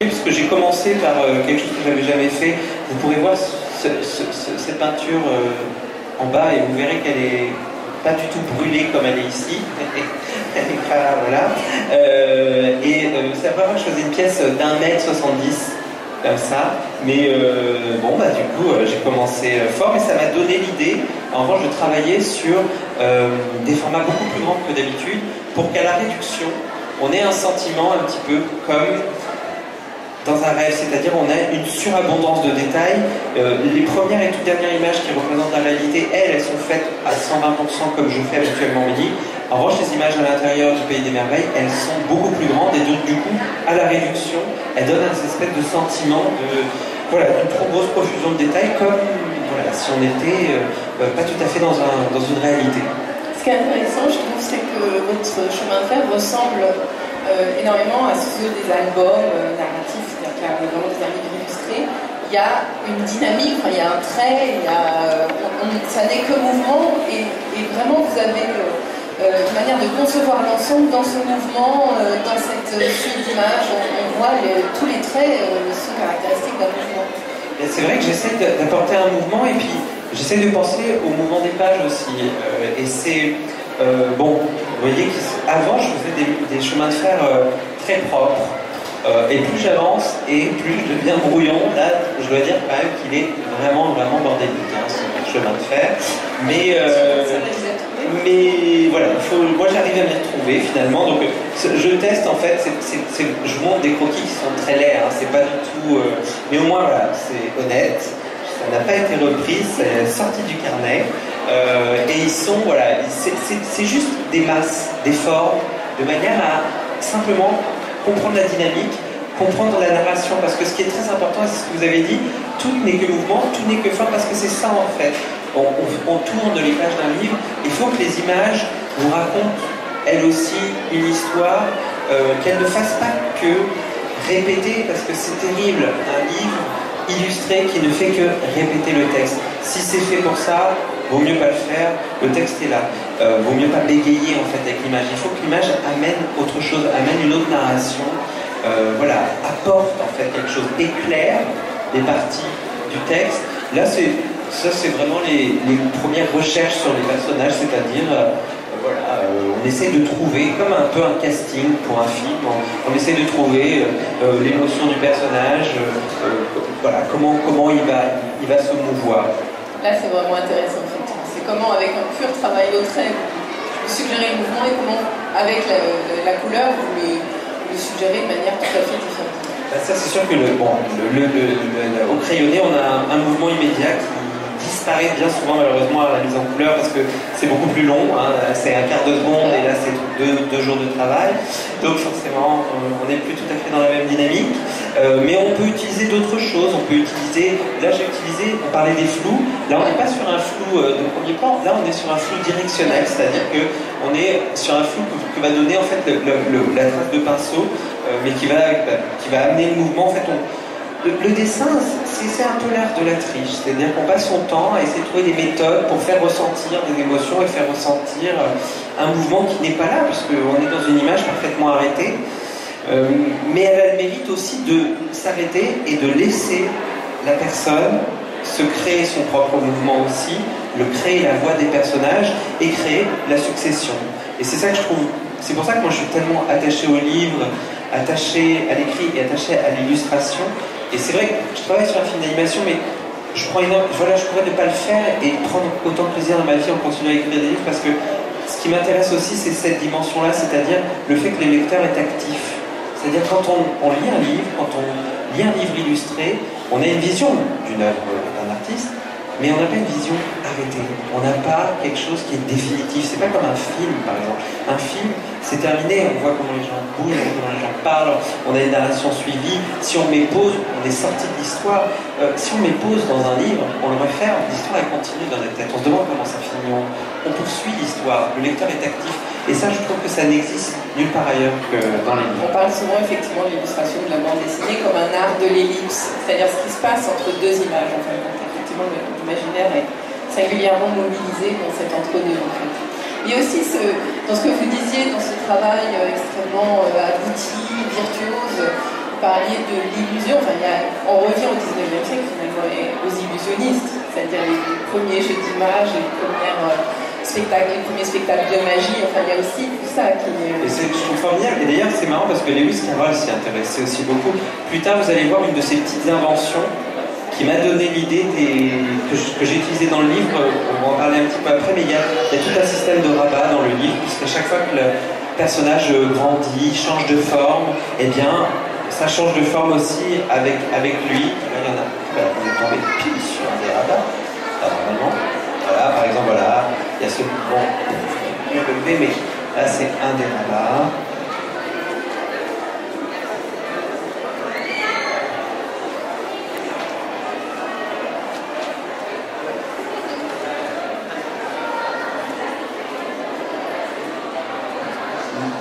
Puisque j'ai commencé par quelque chose que j'avais jamais fait. Vous pourrez voir cette peinture en bas et vous verrez qu'elle est pas du tout brûlée comme elle est ici. Elle est pas, voilà. C'est vraiment choisi une pièce d'1,70 m comme ça. Mais bon, bah du coup, j'ai commencé fort et ça m'a donné l'idée, en revanche, de travailler sur des formats beaucoup plus grands que d'habitude pour qu'à la réduction, on ait un sentiment un petit peu comme dans un rêve, c'est-à-dire on a une surabondance de détails. Les premières et toutes dernières images qui représentent la réalité, elles sont faites à 120% comme je fais habituellement midi. En revanche, les images à l'intérieur du Pays des Merveilles, elles sont beaucoup plus grandes et donc du coup, à la réduction, elles donnent un espèce de sentiment d'une trop grosse profusion de détails, comme si on était pas tout à fait dans une réalité. Ce qui est intéressant, je trouve, c'est que votre chemin de fer ressemble énormément à ceux des albums narratifs, c'est-à-dire qu'il y a vraiment des livres illustrés. Il y a une dynamique, il y a un trait, ça n'est que mouvement, et vraiment vous avez une manière de concevoir l'ensemble dans ce mouvement, dans cette suite d'images. On voit tous les traits sont caractéristiques d'un mouvement. C'est vrai que j'essaie d'apporter un mouvement et puis j'essaie de penser au mouvement des pages aussi. Et c'est bon, vous voyez qu'avant je faisais des chemins de fer très propres. Et plus j'avance et plus je deviens brouillon. Là, je dois dire quand même qu'il est vraiment bordélique, ce chemin de fer. Mais voilà, moi j'arrive à m'y retrouver finalement. Donc je teste en fait, je montre des croquis qui sont très laids, c'est pas du tout. Mais au moins voilà, c'est honnête. Ça n'a pas été repris, c'est sorti du carnet. Et ils sont, voilà, c'est juste des masses, des formes, de manière à simplement comprendre la dynamique, comprendre la narration, parce que ce qui est très important, c'est ce que vous avez dit, tout n'est que mouvement, tout n'est que forme, parce que c'est ça en fait. On tourne les pages d'un livre, il faut que les images vous racontent, elles aussi, une histoire, qu'elles ne fassent pas que répéter, parce que c'est terrible, un livre illustré qui ne fait que répéter le texte. Si c'est fait pour ça, vaut mieux pas le faire, le texte est là. Vaut mieux pas bégayer en fait avec l'image. Il faut que l'image amène autre chose, amène une autre narration, apporte en fait quelque chose, éclaire des parties du texte. Là, c'est vraiment les premières recherches sur les personnages, c'est-à-dire on essaie de trouver, comme un peu un casting pour un film, on essaie de trouver l'émotion du personnage, comment il va se mouvoir. Là, c'est vraiment intéressant, effectivement. C'est comment, avec un pur travail au trait, vous suggérez le mouvement et comment, avec la couleur, vous le suggérez de manière tout à fait différente. Ça, c'est sûr que au crayonné, on a un mouvement immédiat qui disparaît bien souvent malheureusement à la mise en couleur parce que c'est beaucoup plus long, c'est un quart de seconde et là c'est deux jours de travail, donc forcément on n'est plus tout à fait dans la même dynamique, mais on peut utiliser d'autres choses, on peut utiliser, là j'ai utilisé, on parlait des flous, là on n'est pas sur un flou de premier plan, là on est sur un flou directionnel, c'est-à-dire qu'on est sur un flou que va donner en fait la trace de pinceau, mais qui va amener le mouvement. En fait, le dessin, c'est un peu l'art de la triche, c'est-à-dire qu'on passe son temps à essayer de trouver des méthodes pour faire ressentir des émotions et faire ressentir un mouvement qui n'est pas là, puisqu'on est dans une image parfaitement arrêtée. Mais elle a le mérite aussi de s'arrêter et de laisser la personne se créer son propre mouvement aussi, créer la voix des personnages et créer la succession. Et c'est ça que je trouve, c'est pour ça que moi je suis tellement attaché au livre, attaché à l'écrit et attaché à l'illustration. Et c'est vrai que je travaille sur un film d'animation, mais je pourrais ne pas le faire et prendre autant de plaisir dans ma vie en continuant à écrire des livres, parce que ce qui m'intéresse aussi, c'est cette dimension-là, c'est-à-dire le fait que le lecteur est actif. C'est-à-dire quand on lit un livre, quand on lit un livre illustré, on a une vision d'une œuvre d'un artiste, mais on n'a pas une vision arrêtée. On n'a pas quelque chose qui est définitif. C'est pas comme un film, par exemple. Un film, c'est terminé, on voit comment les gens bougent, on voit comment les gens parlent, on a une narration suivie. Si on met pause, on est sorti de l'histoire. Si on met pause dans un livre, on le referme, l'histoire elle continue dans notre tête. On se demande comment ça finit. On poursuit l'histoire. Le lecteur est actif. Et ça, je trouve que ça n'existe nulle part ailleurs que dans les livres. On parle souvent effectivement de l'illustration de la bande dessinée comme un art de l'ellipse, c'est-à-dire ce qui se passe entre deux images. Enfin, l'imaginaire est singulièrement mobilisé dans cet entre-deux en fait. Il y a aussi dans ce que vous disiez, dans ce travail extrêmement abouti, virtuose, vous parliez de l'illusion, enfin, on revient au 19e siècle finalement aux illusionnistes, c'est-à-dire les premiers jeux d'images, les premiers spectacles de magie, enfin il y a aussi tout ça qui est... Et je trouve formidable, et d'ailleurs c'est marrant parce que Lewis Carroll s'y intéressait aussi beaucoup. Plus tard vous allez voir une de ces petites inventions qui m'a donné l'idée que j'ai utilisé dans le livre, on va en parler un petit peu après, mais il y a tout un système de rabat dans le livre, puisqu'à chaque fois que le personnage grandit, change de forme, eh bien ça change de forme aussi avec lui. Là, il y en a, voilà, on est tombé pile sur un des rabats, normalement. Voilà, par exemple, voilà, il y a ce... Bon, je vais le lever, mais là c'est un des rabats.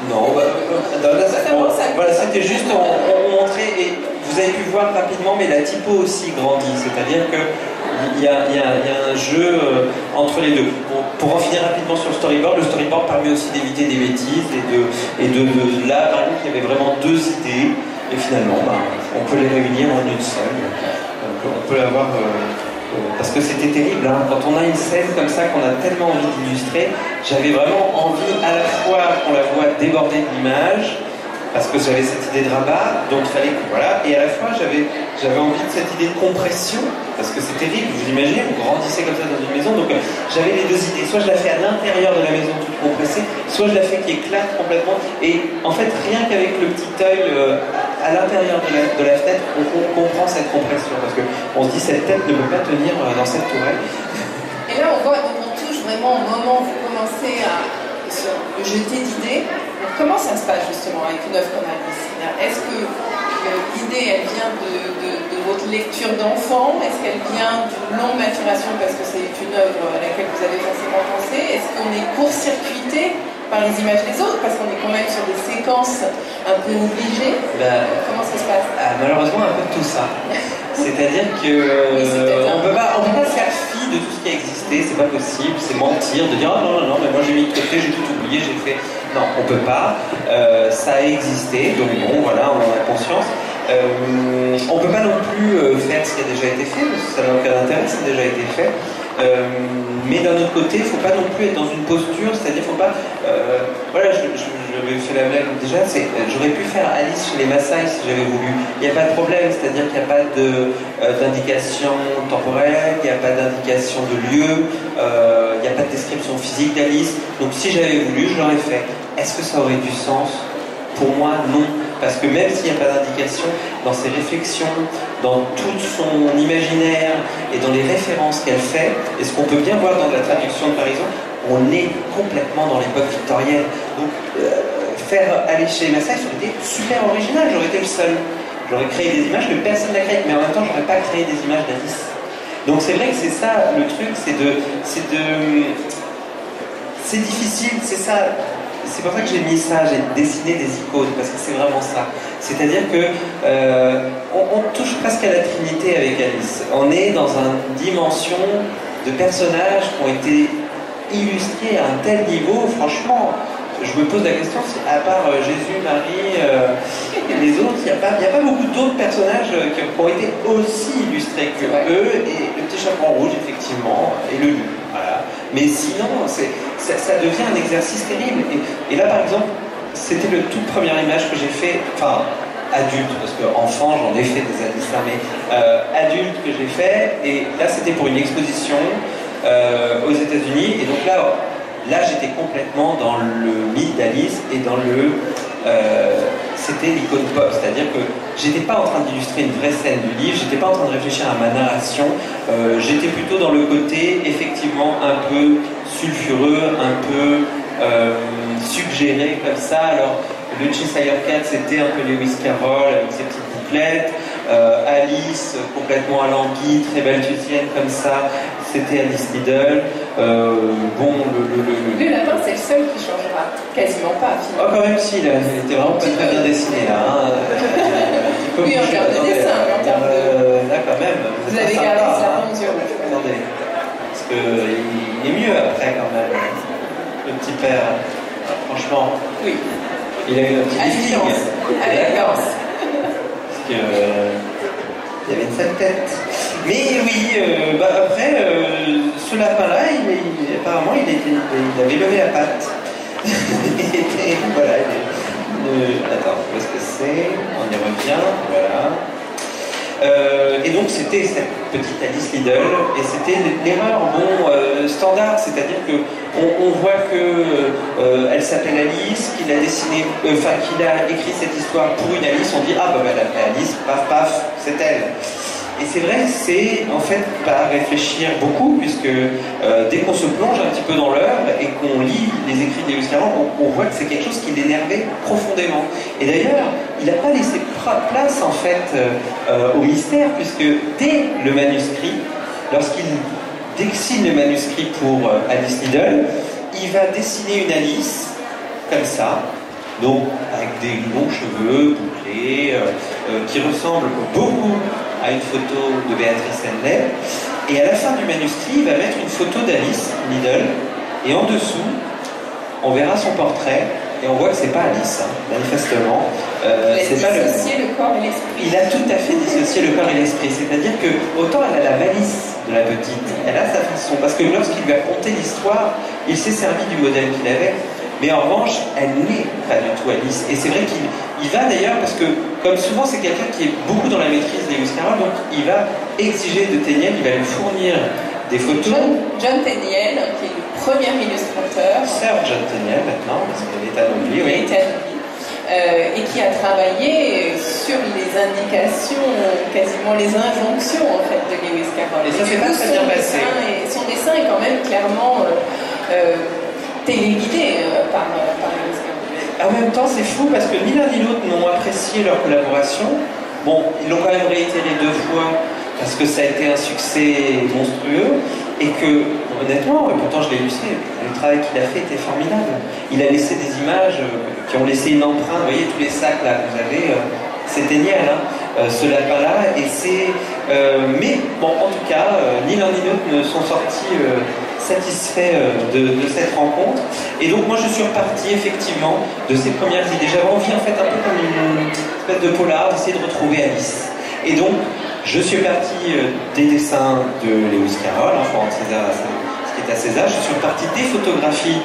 Non, voilà, c'était juste, on montrait, et vous avez pu voir rapidement, mais la typo aussi grandit, c'est-à-dire qu'il y a un jeu entre les deux. Pour en finir rapidement sur le storyboard permet aussi d'éviter des bêtises, là, par exemple, il y avait vraiment deux idées, et finalement, on peut les réunir en une seule. Donc, on peut l'avoir... parce que c'était terrible, hein. Quand on a une scène comme ça qu'on a tellement envie d'illustrer, j'avais vraiment envie à la fois qu'on la voit déborder de l'image, parce que j'avais cette idée de rabat, donc il fallait que voilà, et à la fois j'avais envie de cette idée de compression, parce que c'est terrible, vous imaginez, vous grandissez comme ça dans une maison, donc j'avais les deux idées, soit je la fais à l'intérieur de la maison toute compressée, soit je la fais qui éclate complètement, et en fait rien qu'avec le petit œil à l'intérieur de la fenêtre, on comprend cette compression, parce qu'on se dit cette tête ne peut pas tenir dans cette tourelle. Et là on voit, donc on touche vraiment au moment où vous commencez à jeter d'idées. Comment ça se passe justement avec une œuvre comme Alice? Est-ce que l'idée elle vient de votre lecture d'enfant? Est-ce qu'elle vient d'une longue maturation parce que c'est une œuvre à laquelle vous avez forcément pensé? Est-ce qu'on est court-circuité par les images des autres parce qu'on est quand même sur des séquences un peu obligées? Comment ça se passe? Malheureusement un peu de tout ça. C'est-à-dire que on peut pas faire fi de tout ce qui a existé, c'est pas possible, c'est mentir, de dire oh non, mais moi j'ai mis de côté, j'ai tout oublié, j'ai fait. Non, on peut pas. Ça a existé, donc bon, voilà, on en a conscience. On peut pas non plus faire ce qui a déjà été fait, parce que ça n'a aucun intérêt, ça a déjà été fait. Mais d'un autre côté, il ne faut pas non plus être dans une posture, c'est-à-dire il ne faut pas... voilà, je fais la blague déjà, j'aurais pu faire Alice chez les Maasai si j'avais voulu. Il n'y a pas de problème, c'est-à-dire qu'il n'y a pas d'indication temporelle, il n'y a pas d'indication de lieu, il n'y a pas de description physique d'Alice. Donc si j'avais voulu, je l'aurais fait. Est-ce que ça aurait du sens? Pour moi, non. Parce que même s'il n'y a pas d'indication, dans ses réflexions, dans tout son imaginaire et dans les références qu'elle fait, et ce qu'on peut bien voir dans la traduction de Parison, on est complètement dans l'époque victorienne. Donc, faire aller chez Maasai, ça aurait été super original, j'aurais été le seul. J'aurais créé des images que personne n'a créées, mais en même temps, j'aurais pas créé des images d'Alice. Donc c'est vrai que c'est ça le truc, c'est difficile, c'est ça. C'est pour ça que j'ai mis ça, j'ai dessiné des icônes, parce que c'est vraiment ça. C'est-à-dire que on touche presque à la Trinité avec Alice. On est dans une dimension de personnages qui ont été illustrés à un tel niveau, franchement, je me pose la question, à part Jésus, Marie, les autres, il n'y a pas beaucoup d'autres personnages qui ont été aussi illustrés que eux, et le petit chaperon rouge, effectivement, et le loup. Voilà. Mais sinon, ça devient un exercice terrible. Et là, par exemple, c'était le toute première image que j'ai fait, enfin, adulte, parce qu'enfant, j'en ai fait des dessins, mais adulte que j'ai fait, et là, c'était pour une exposition aux États-Unis, et donc là, j'étais complètement dans le mythe d'Alice et dans c'était l'icône pop, c'est-à-dire que j'étais pas en train d'illustrer une vraie scène du livre, j'étais pas en train de réfléchir à ma narration, j'étais plutôt dans le côté effectivement un peu sulfureux, un peu suggéré comme ça. Alors le Cheshire Cat, c'était un peu Lewis Carroll avec ses petites bouclettes. Alice, complètement alanguie, très balthusienne comme ça, c'était Alice Liddell. Le lapin, c'est le seul qui changera quasiment pas. Finalement. Oh, quand même, si, il était vraiment pas très bien dessiné là. Hein. Oui, en termes de dessin, mais en termes de. Là, quand même. Vous avez gardé ça en mesure. Attendez, parce qu'il est mieux après, quand même. Le petit père, franchement. Oui. Il a eu un petit lifting. D'accord. qu'il y avait une sale tête. Mais oui, après, ce lapin-là, apparemment, il avait levé la patte. Voilà, attends, où est-ce que c'est? On y revient, voilà. Et donc c'était cette petite Alice Liddell, et c'était l'erreur standard, c'est-à-dire que on voit que elle s'appelle Alice, qu'il a dessiné, qu'il a écrit cette histoire pour une Alice, on dit ah bah elle a Alice, paf paf, c'est elle. Et c'est vrai, c'est en fait pas réfléchir beaucoup, puisque dès qu'on se plonge un petit peu dans l'œuvre et qu'on lit les écrits de Lewis Carroll, on voit que c'est quelque chose qui l'énervait profondément. Et d'ailleurs, il n'a pas laissé place en fait au mystère, puisque dès le manuscrit, lorsqu'il dessine le manuscrit pour Alice Liddell, il va dessiner une Alice comme ça, donc avec des longs cheveux bouclés, qui ressemble beaucoup à une photo de Béatrice Henley, et à la fin du manuscrit, il va mettre une photo d'Alice Liddell, et en dessous, on verra son portrait, et on voit que c'est pas Alice, hein, manifestement. Il a dissocié le corps et l'esprit. Il a tout à fait dissocié le corps et l'esprit, c'est-à-dire que autant elle a la malice de la petite, elle a sa façon, parce que lorsqu'il lui a conté l'histoire, il s'est servi du modèle qu'il avait. Mais en revanche, elle n'est pas du tout Alice. Et c'est vrai qu'il va d'ailleurs, parce que comme souvent c'est quelqu'un qui est beaucoup dans la maîtrise de Lewis Carroll, donc il va exiger de Tenniel, il va lui fournir des photos. John Tenniel, qui est le premier illustrateur. Sir John Tenniel maintenant, parce qu'elle est anoblie, oui. Et qui a travaillé sur les indications, quasiment les injonctions en fait de Lewis Carroll. Et ça s'est pas très bien passé. Son dessin est quand même clairement téléguidé par Lewis Carroll. En même temps, c'est fou parce que ni l'un ni l'autre n'ont apprécié leur collaboration. Bon, ils l'ont quand même réitéré 2 fois parce que ça a été un succès monstrueux et que, honnêtement, pourtant je l'ai illustré, le travail qu'il a fait était formidable. Il a laissé des images qui ont laissé une empreinte. Vous voyez tous les sacs là que vous avez, c'est Tenniel, hein, ce lapin-là. Et c'est, mais bon, en tout cas, ni l'un ni l'autre ne sont sortis satisfaits de cette rencontre. Et donc moi je suis reparti effectivement de ces premières idées. J'avais envie en fait un peu comme une espèce de polar d'essayer de retrouver Alice. Et donc je suis parti des dessins de Lewis Carroll, enfin ce qui est à César. Je suis reparti des photographies